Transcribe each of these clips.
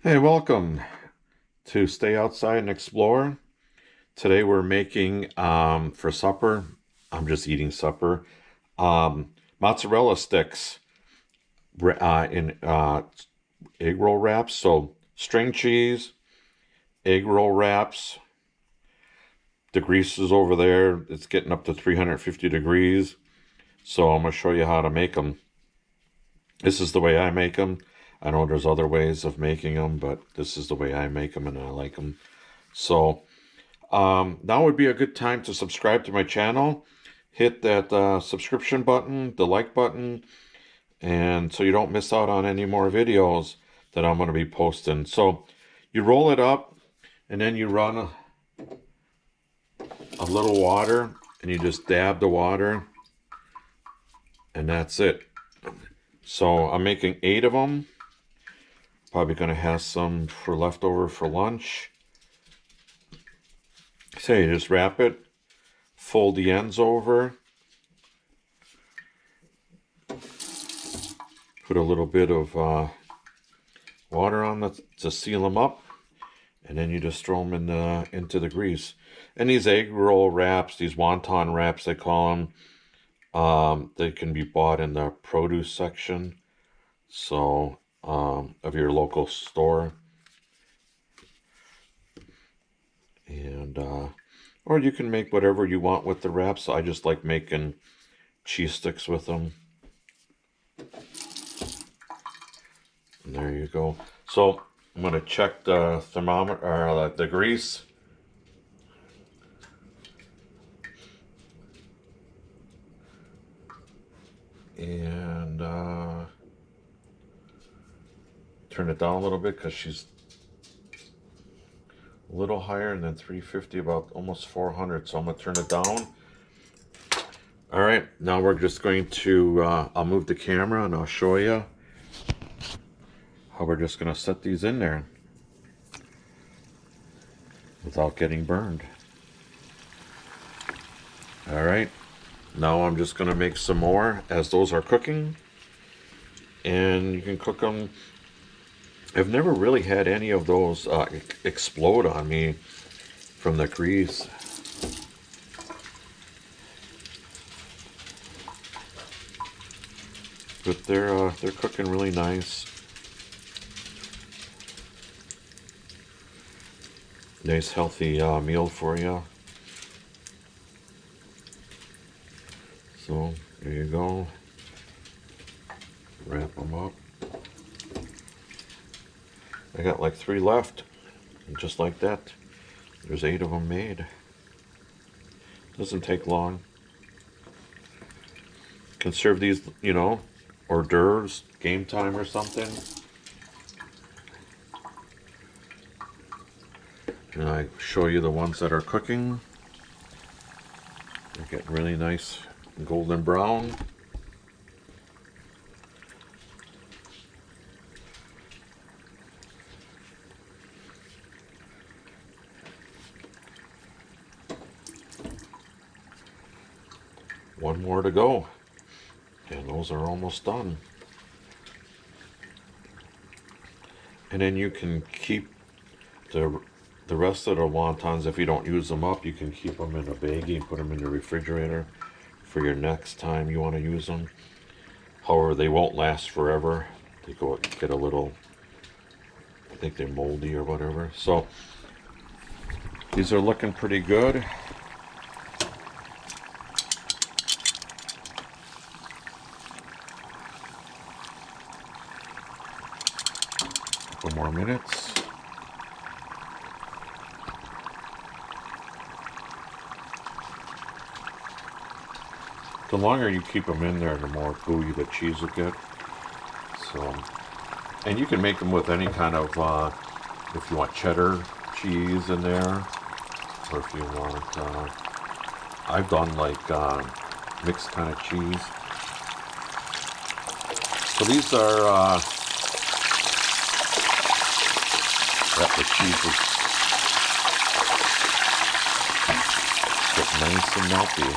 Hey, welcome to Stay Outside and Explore. Today we're making for supper. I'm just eating supper. Mozzarella sticks in egg roll wraps. So string cheese, egg roll wraps. The grease is over there. It's getting up to 350 degrees. So I'm gonna show you how to make them. This is the way I make them. I know there's other ways of making them, but this is the way I make them and I like them. So now would be a good time to subscribe to my channel. Hit that subscription button, the like button, and so you don't miss out on any more videos that I'm going to be posting. So you roll it up, and then you run a little water, and you just dab the water, and that's it. So I'm making 8 of them. Probably going to have some for leftover for lunch. So you just wrap it, fold the ends over, put a little bit of water on them to seal them up, and then you just throw them into the grease. And these egg roll wraps, these wonton wraps they call them, they can be bought in the produce section, so of your local store, and or you can make whatever you want with the wraps. I just like making cheese sticks with them. And there you go. So I'm going to check the thermometer, or the grease. And turn it down a little bit because she's a little higher, and then 350, about almost 400. So I'm going to turn it down. All right, now we're just going to, I'll move the camera and I'll show you how we're just going to set these in there without getting burned. All right, now I'm just going to make some more as those are cooking, and you can cook them. I've never really had any of those explode on me from the grease. But they're cooking really nice. Nice healthy meal for you. So there you go. Wrap them up. I got like 3 left, and just like that, there's 8 of them made. Doesn't take long. Can serve these, hors d'oeuvres, game time or something. And I show you the ones that are cooking. They're getting really nice golden brown. One more to go, and those are almost done. And then you can keep the rest of the wontons. If you don't use them up, you can keep them in a baggie and put them in the refrigerator for your next time you want to use them. However, they won't last forever. They get a little, I think they're moldy or whatever. So these are looking pretty good. Couple more minutes. The longer you keep them in there, the more gooey the cheese will get. So, and you can make them with any kind of, if you want cheddar cheese in there, or if you want, I've done like mixed kind of cheese. So these are, that the cheese is get nice and melty.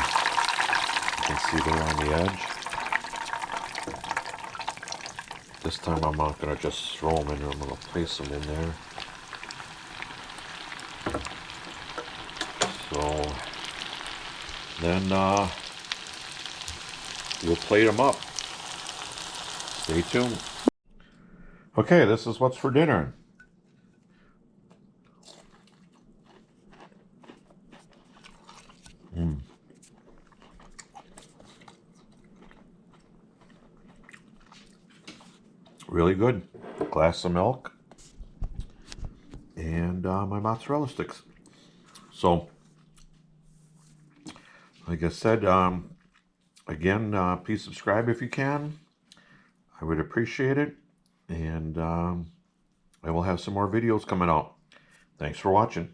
You can see there on the edge. This time I'm not going to just throw them in there. I'm going to place them in there. So then we'll plate them up. Stay tuned. Okay, this is what's for dinner. Really good. Glass of milk and my mozzarella sticks. So, like I said, again, please subscribe if you can. I would appreciate it. And I will have some more videos coming out. Thanks for watching.